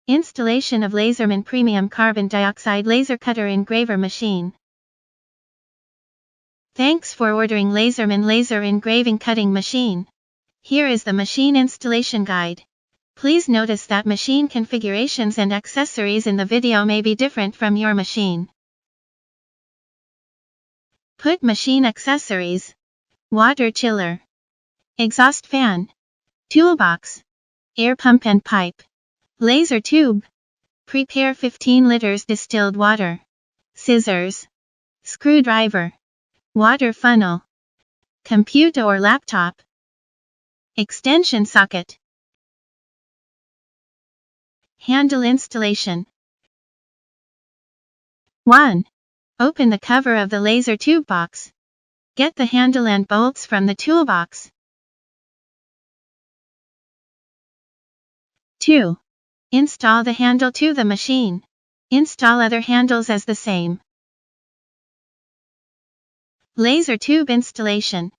Installation of LaserMen Premium Carbon Dioxide Laser Cutter Engraver Machine. Thanks for ordering LaserMen Laser Engraving Cutting Machine. Here is the machine installation guide. Please notice that machine configurations and accessories in the video may be different from your machine. Put machine accessories: water chiller, exhaust fan, toolbox, air pump and pipe, laser tube, prepare 15 liters distilled water, scissors, screwdriver, water funnel, computer or laptop, extension socket. Handle installation. 1. Open the cover of the laser tube box. Get the handle and bolts from the toolbox. 2. Install the handle to the machine. Install other handles as the same. Laser tube installation.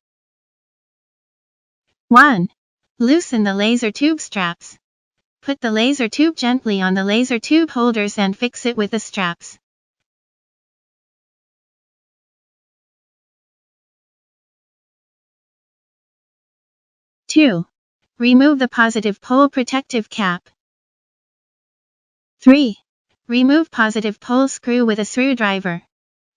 1. Loosen the laser tube straps. Put the laser tube gently on the laser tube holders and fix it with the straps. 2. Remove the positive pole protective cap. 3. Remove positive pole screw with a screwdriver,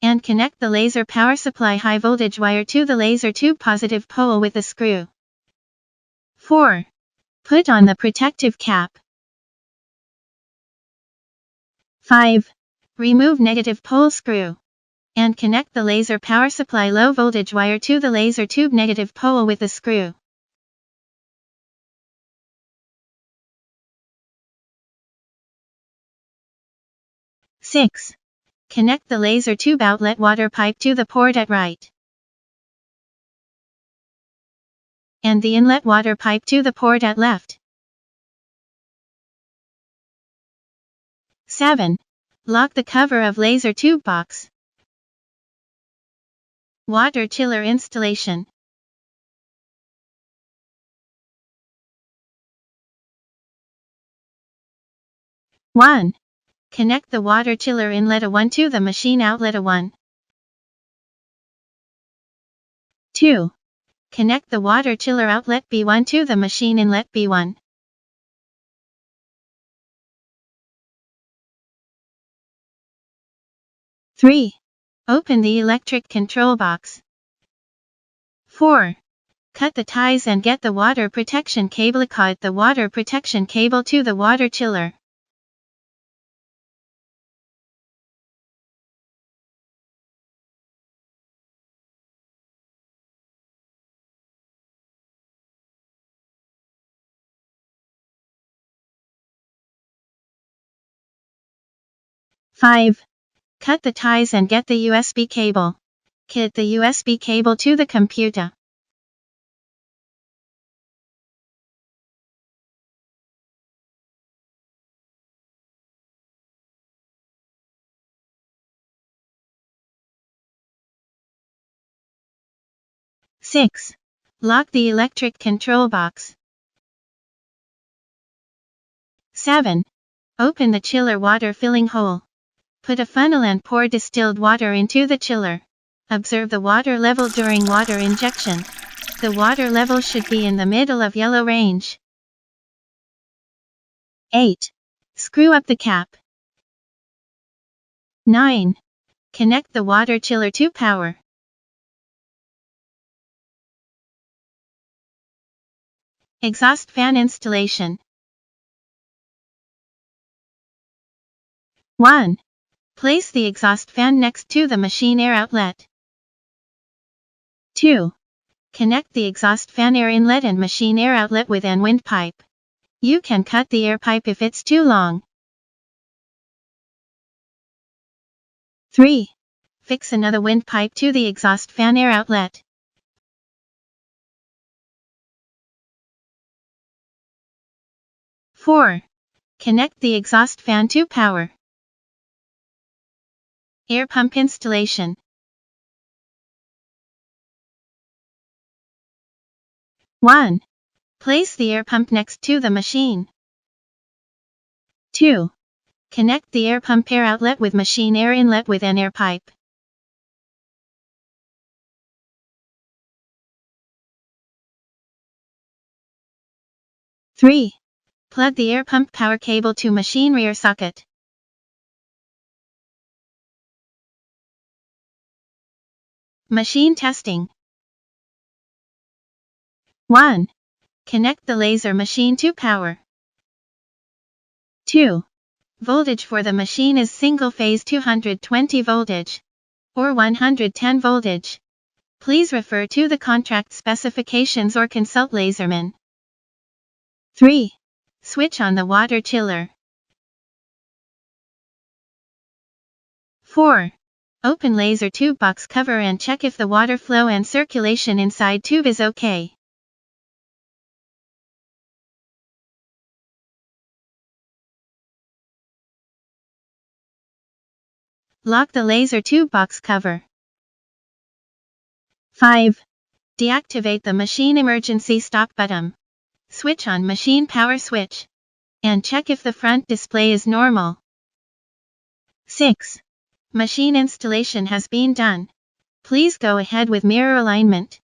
and connect the laser power supply high voltage wire to the laser tube positive pole with a screw. 4. Put on the protective cap. 5. Remove negative pole screw, and connect the laser power supply low voltage wire to the laser tube negative pole with a screw. 6. Connect the laser tube outlet water pipe to the port at right, and the inlet water pipe to the port at left. 7. Lock the cover of laser tube box. Water chiller installation. 1. Connect the water chiller inlet A1 to the machine outlet A1. 2. Connect the water chiller outlet B1 to the machine inlet B1. 3. Open the electric control box. 4. Cut the ties and get the water protection cable. Cut the water protection cable to the water chiller. 5. Cut the ties and get the USB cable. Kit the USB cable to the computer. 6. Lock the electric control box. 7. Open the chiller water filling hole. Put a funnel and pour distilled water into the chiller. Observe the water level during water injection. The water level should be in the middle of yellow range. 8. Screw up the cap. 9. Connect the water chiller to power. Exhaust fan installation. 1. Place the exhaust fan next to the machine air outlet. 2. Connect the exhaust fan air inlet and machine air outlet with an wind pipe. You can cut the air pipe if it's too long. 3. Fix another wind pipe to the exhaust fan air outlet. 4. Connect the exhaust fan to power. Air pump installation. 1. Place the air pump next to the machine. 2. Connect the air pump air outlet with machine air inlet with an air pipe. 3. Plug the air pump power cable to machine rear socket. Machine testing. 1. Connect the laser machine to power. 2. Voltage for the machine is single phase 220 voltage or 110 voltage. Please refer to the contract specifications or consult LaserMen. 3. Switch on the water chiller. 4. Open laser tube box cover and check if the water flow and circulation inside tube is okay. Lock the laser tube box cover. 5. Deactivate the machine emergency stop button. Switch on machine power switch. And check if the front display is normal. 6. Machine installation has been done. Please go ahead with mirror alignment.